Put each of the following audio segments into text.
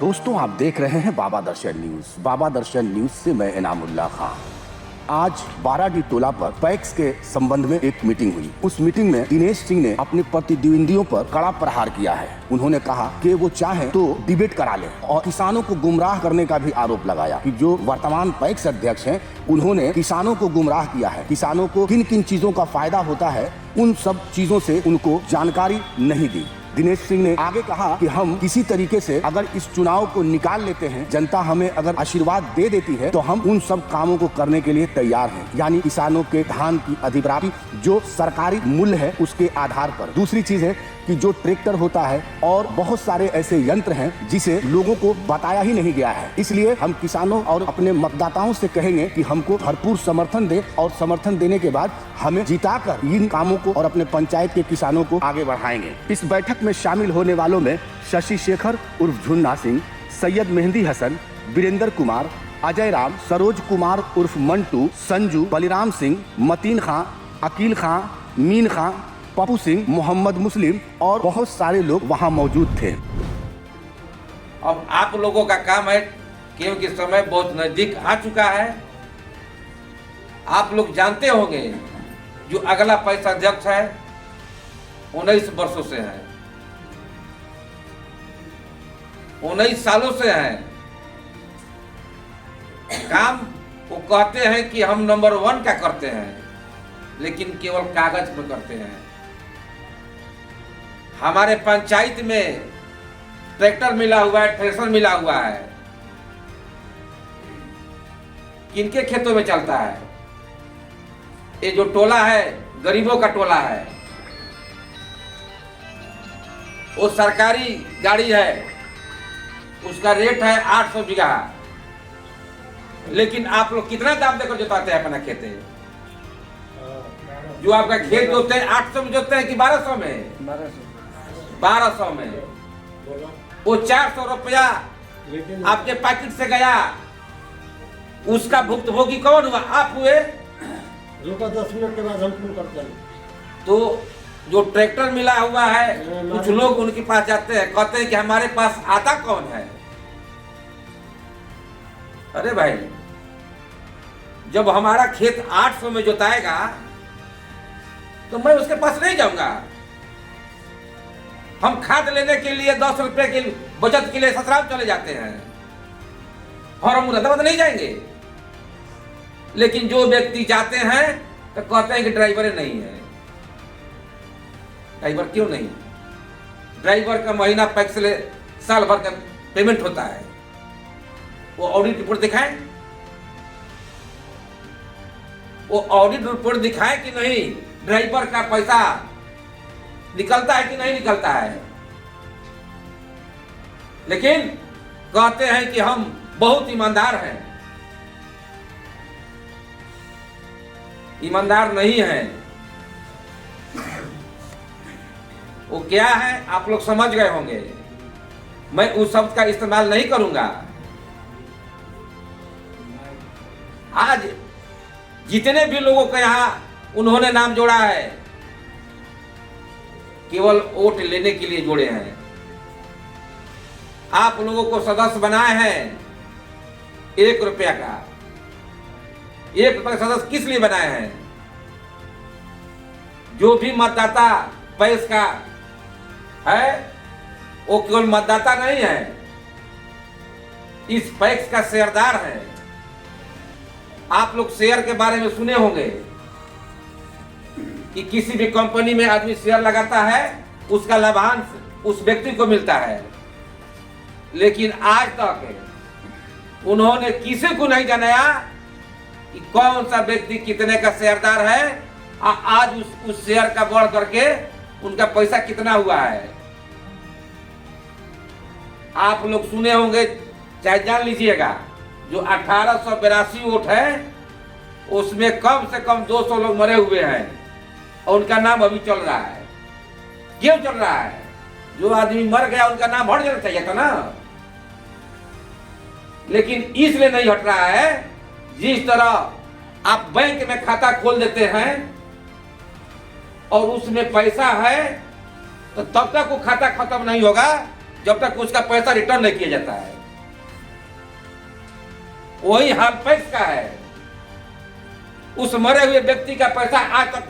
दोस्तों, आप देख रहे हैं बाबा दर्शन न्यूज। बाबा दर्शन न्यूज से मैं इनामुल्लाह खान। आज बाराडी टोला पर पैक्स के संबंध में एक मीटिंग हुई। उस मीटिंग में दिनेश सिंह ने अपने प्रतिद्वंदियों पर कड़ा प्रहार किया है। उन्होंने कहा कि वो चाहे तो डिबेट करा ले और किसानों को गुमराह करने का भी आरोप लगाया कि जो वर्तमान पैक्स अध्यक्ष हैं उन्होंने किसानों को गुमराह किया है। किसानों को किन किन चीजों का फायदा होता है उन सब चीजों से उनको जानकारी नहीं दी। दिनेश सिंह ने आगे कहा कि हम किसी तरीके से अगर इस चुनाव को निकाल लेते हैं, जनता हमें अगर आशीर्वाद दे देती है तो हम उन सब कामों को करने के लिए तैयार हैं, यानी किसानों के धान की अधिप्राप्ति जो सरकारी मूल्य है उसके आधार पर। दूसरी चीज है कि जो ट्रैक्टर होता है और बहुत सारे ऐसे यंत्र हैं जिसे लोगों को बताया ही नहीं गया है। इसलिए हम किसानों और अपने मतदाताओं से कहेंगे कि हमको भरपूर समर्थन दे और समर्थन देने के बाद हमें जिताकर इन कामों को और अपने पंचायत के किसानों को आगे बढ़ाएंगे। इस बैठक में शामिल होने वालों में शशि शेखर उर्फ झुन्ना सिंह, सैयद मेहंदी हसन, वीरेंद्र कुमार, अजय राम, सरोज कुमार उर्फ मंटू, संजू, बलिराम सिंह, मतीन खां, अकील खां, मीन खां, पप्पू सिंह, मोहम्मद मुस्लिम और बहुत सारे लोग वहां मौजूद थे। अब आप लोगों का काम है, क्योंकि समय बहुत नजदीक आ चुका है। आप लोग जानते होंगे जो अगला पैक्स अध्यक्ष है 19 वर्षों से है, 19 सालों से है। काम वो कहते हैं कि हम नंबर 1 का करते हैं, लेकिन केवल कागज पर करते हैं। हमारे पंचायत में ट्रैक्टर मिला हुआ है, थ्रेशर मिला हुआ है, किनके खेतों में चलता है? ये जो टोला है गरीबों का टोला है, वो सरकारी गाड़ी है, उसका रेट है 800 बीघा, लेकिन आप लोग कितना दाम देकर जोताते हैं अपना खेत? जो आपका खेत जोतते हैं 800 में जोतते हैं कि 1200 में? 1200 में। वो 400 रुपया आपके पैकेट से गया, उसका भुक्तभोगी कौन हुआ? आप हुए। रुको 10 मिनट के बाद हम फोन करते हैं। तो जो ट्रैक्टर मिला हुआ है, कुछ लोग उनके पास जाते हैं, कहते हैं कि हमारे पास आता कौन है? अरे भाई, जब हमारा खेत 800 में जोताएगा तो मैं उसके पास नहीं जाऊंगा। हम खाद लेने के लिए 10 रुपए की बचत के लिए ससुराल चले जाते हैं और हम मुरादाबाद नहीं जाएंगे। लेकिन जो व्यक्ति जाते हैं तो कहते हैं कि ड्राइवर नहीं है। ड्राइवर क्यों नहीं? ड्राइवर का महीना पैक्स ले साल भर का पेमेंट होता है। वो ऑडिट रिपोर्ट दिखाएं, वो ऑडिट रिपोर्ट दिखाए कि नहीं, ड्राइवर का पैसा निकलता है कि नहीं निकलता है। लेकिन कहते हैं कि हम बहुत ईमानदार हैं। ईमानदार नहीं है। वो क्या है आप लोग समझ गए होंगे। मैं उस शब्द का इस्तेमाल नहीं करूंगा। आज जितने भी लोगों का यहां उन्होंने नाम जोड़ा है, केवल वोट लेने के लिए जोड़े हैं। आप लोगों को सदस्य बनाए हैं 1 रुपया का। 1 रुपया का सदस्य किस लिए बनाए हैं? जो भी मतदाता पैक्स का है वो केवल मतदाता नहीं है, इस पैक्स का शेयरदार है। आप लोग शेयर के बारे में सुने होंगे कि किसी भी कंपनी में आदमी शेयर लगाता है, उसका लाभांश उस व्यक्ति को मिलता है। लेकिन आज तक उन्होंने किसी को नहीं जनाया कि कौन सा व्यक्ति कितने का शेयरदार है और आज उस शेयर का बढ़ करके उनका पैसा कितना हुआ है। आप लोग सुने होंगे, चाहे जान लीजिएगा, जो 1882 वोट है उसमें कम से कम 200 लोग मरे हुए हैं और उनका नाम अभी चल रहा है। क्यों चल रहा है? जो आदमी मर गया उनका नाम हट जाना चाहिए था ना। लेकिन इसलिए नहीं हट रहा है, जिस तरह आप बैंक में खाता खोल देते हैं और उसमें पैसा है तो तब तक वो खाता खत्म नहीं होगा जब तक उसका पैसा रिटर्न नहीं किया जाता है। वही हाल पैक्स का है। उस मरे हुए व्यक्ति का पैसा आज तक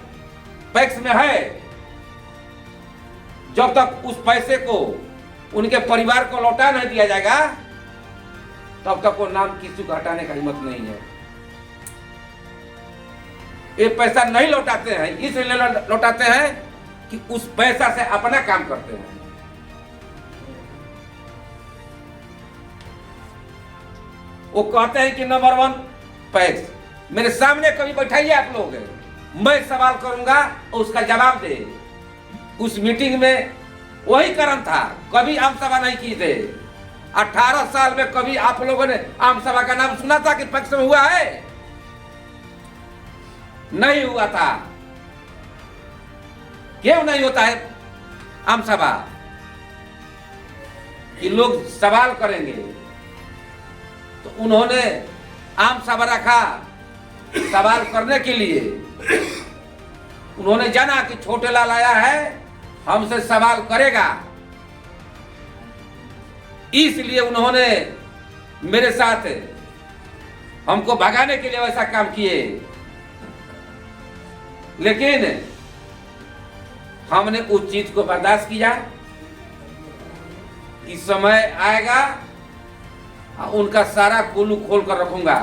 पैक्स में है। जब तक उस पैसे को उनके परिवार को लौटा नहीं दिया जाएगा तब तक वो नाम किसी को हटाने का हिम्मत नहीं है। ये पैसा नहीं लौटाते हैं, इसलिए लौटाते हैं कि उस पैसा से अपना काम करते हैं। वो कहते हैं कि नंबर 1 पैक्स। मेरे सामने कभी बैठाइए आप लोग, मैं सवाल करूंगा और उसका जवाब दे। उस मीटिंग में वही कारण था, कभी आम सभा नहीं की थे। 18 साल में कभी आप लोगों ने आम सभा का नाम सुना था कि पैक्स में हुआ है? नहीं हुआ था। क्यों नहीं होता है आम सभा? कि लोग सवाल करेंगे। तो उन्होंने आम सभा रखा सवाल करने के लिए। उन्होंने जाना कि छोटे लाल आया है, हमसे सवाल करेगा, इसलिए उन्होंने मेरे साथ हमको भगाने के लिए वैसा काम किए। लेकिन हमने उस चीज को बर्दाश्त किया कि समय आएगा उनका सारा कुल्लू खोल कर रखूंगा।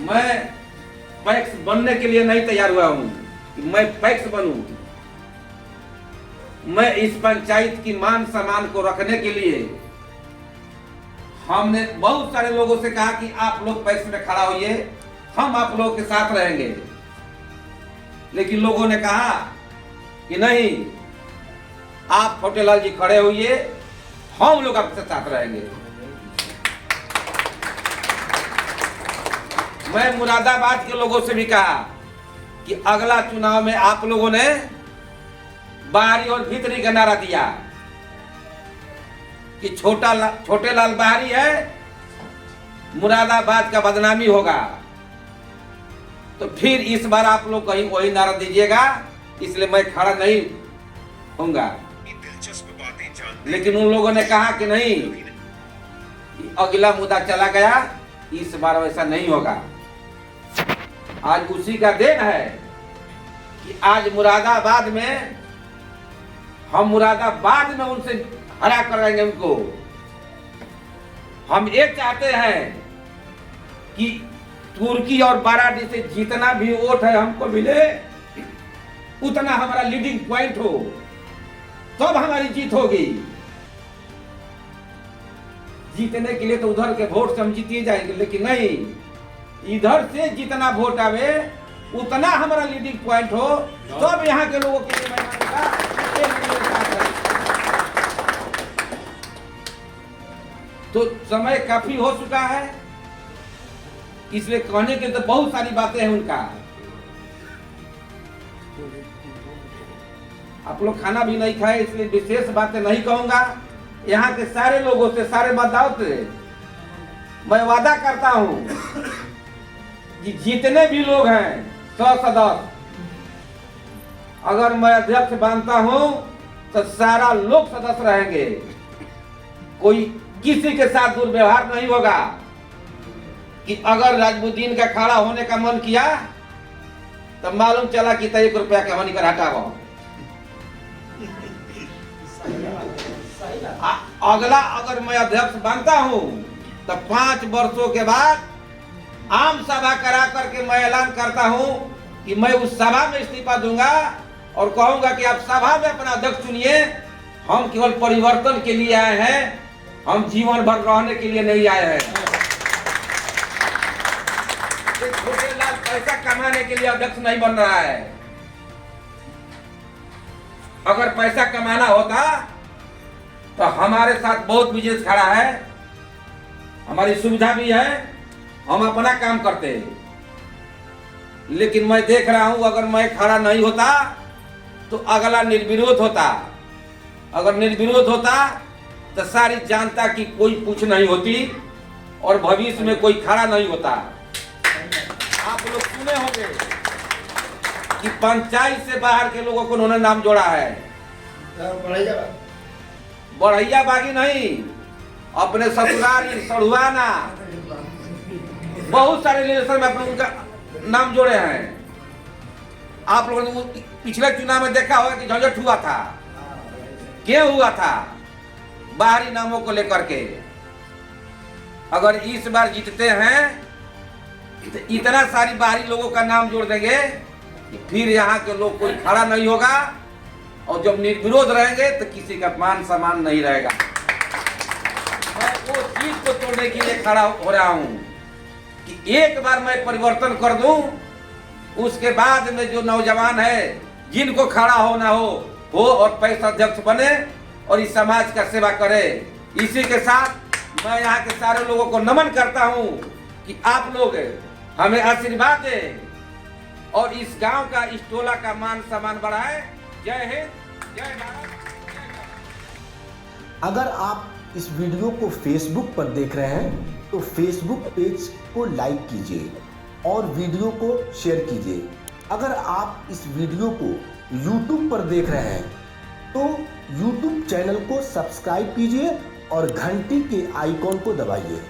मैं पैक्स बनने के लिए नहीं तैयार हुआ हूं कि मैं पैक्स बनूं। मैं इस पंचायत की मान सम्मान को रखने के लिए हमने बहुत सारे लोगों से कहा कि आप लोग पैक्स में खड़ा होइए, हम आप लोगों के साथ रहेंगे। लेकिन लोगों ने कहा कि नहीं, आप छोटेलाल जी खड़े होइए, हम लोग आपके साथ रहेंगे। मैं मुरादाबाद के लोगों से भी कहा कि अगला चुनाव में आप लोगों ने बाहरी और भीतरी का नारा दिया कि छोटेलाल बाहरी है, मुरादाबाद का बदनामी होगा। तो फिर इस बार आप लोग कहीं वही नारा दीजिएगा, इसलिए मैं खड़ा नहीं होऊंगा। लेकिन उन लोगों ने कहा कि नहीं, अगला मुद्दा चला गया, इस बार वैसा नहीं होगा। आज उसी का देन है कि आज मुरादाबाद में हम मुरादाबाद में उनसे हरा कर रहेंगे उनको। हम ये चाहते हैं कि तुर्की और बाराडी से जितना भी वोट है हमको मिले, उतना हमारा लीडिंग पॉइंट हो, तब हमारी जीत होगी। जीतने के लिए तो उधर के वोट से हम जीते जाएंगे, लेकिन नहीं, इधर से जितना वोट आवे उतना हमारा लीडिंग पॉइंट हो, तब यहाँ के लोगों के लिए तो समय काफी हो चुका है। इसलिए कहने के तो बहुत सारी बातें हैं उनका। आप लोग खाना भी नहीं खाए, इसलिए विशेष बातें नहीं कहूंगा। यहाँ के सारे लोगों से, सारे मतदाताओं से मैं वादा करता हूं कि जितने भी लोग हैं 100 सदस्य, अगर मैं अध्यक्ष बनता हूं तो सारा लोग सदस्य रहेंगे। कोई किसी के साथ दुर्व्यवहार नहीं होगा कि अगर राजमुद्दीन का खड़ा होने का मन किया तो मालूम चला कि 1 रुपया का होने कर हटाओ। अगला अगर मैं अध्यक्ष बनता हूं तो 5 वर्षों के बाद आम सभा करा करके मैं ऐलान करता हूं कि मैं उस सभा में इस्तीफा दूंगा और कहूंगा कि आप सभा में अपना अध्यक्ष चुनिए। हम केवल परिवर्तन के लिए आए हैं, हम जीवन भर रहने के लिए नहीं आए हैं। छोटेलाल पैसा कमाने के लिए अध्यक्ष नहीं बन रहा है। अगर पैसा कमाना होता तो हमारे साथ बहुत बिजनेस खड़ा है, हमारी सुविधा भी है, हम अपना काम करते हैं। लेकिन मैं देख रहा हूं अगर मैं खड़ा नहीं होता तो अगला निर्विरोध होता। अगर निर्विरोध होता तो सारी जनता की कोई पूछ नहीं होती और भविष्य में कोई खड़ा नहीं होता। आप लोग सुने होंगे कि पंचायत से बाहर के लोगों को उन्होंने नाम जोड़ा है। बढ़ैया बागी नहीं, अपने ससुराल सड़ुआना बहुत सारे रिलेशन में अपने उनका नाम जोड़े हैं। आप लोगों ने पिछले चुनाव में देखा होगा कि झंझट हुआ था, क्यों हुआ था? बाहरी नामों को लेकर के। अगर इस बार जीतते हैं तो इतना सारी बाहरी लोगों का नाम जोड़ देंगे कि फिर यहाँ के लोग कोई खड़ा नहीं होगा, और जब निर्विरोध रहेंगे तो किसी का मान सम्मान नहीं रहेगा। मैं वो चीज को तोड़ने के लिए खड़ा हो रहा हूँ कि एक बार मैं परिवर्तन कर दूं, उसके बाद में जो नौजवान है जिनको खड़ा होना हो और पैसा अध्यक्ष बने और इस समाज का सेवा करे। इसी के साथ मैं यहाँ के सारे लोगों को नमन करता हूँ कि आप लोग हमें आशीर्वाद दें और इस गांव का, इस टोला का मान सम्मान बढ़ाए। जय हिंद, जय भारत। अगर आप इस वीडियो को फेसबुक पर देख रहे हैं तो फेसबुक पेज को लाइक कीजिए और वीडियो को शेयर कीजिए। अगर आप इस वीडियो को YouTube पर देख रहे हैं तो YouTube चैनल को सब्सक्राइब कीजिए और घंटी के आइकॉन को दबाइए।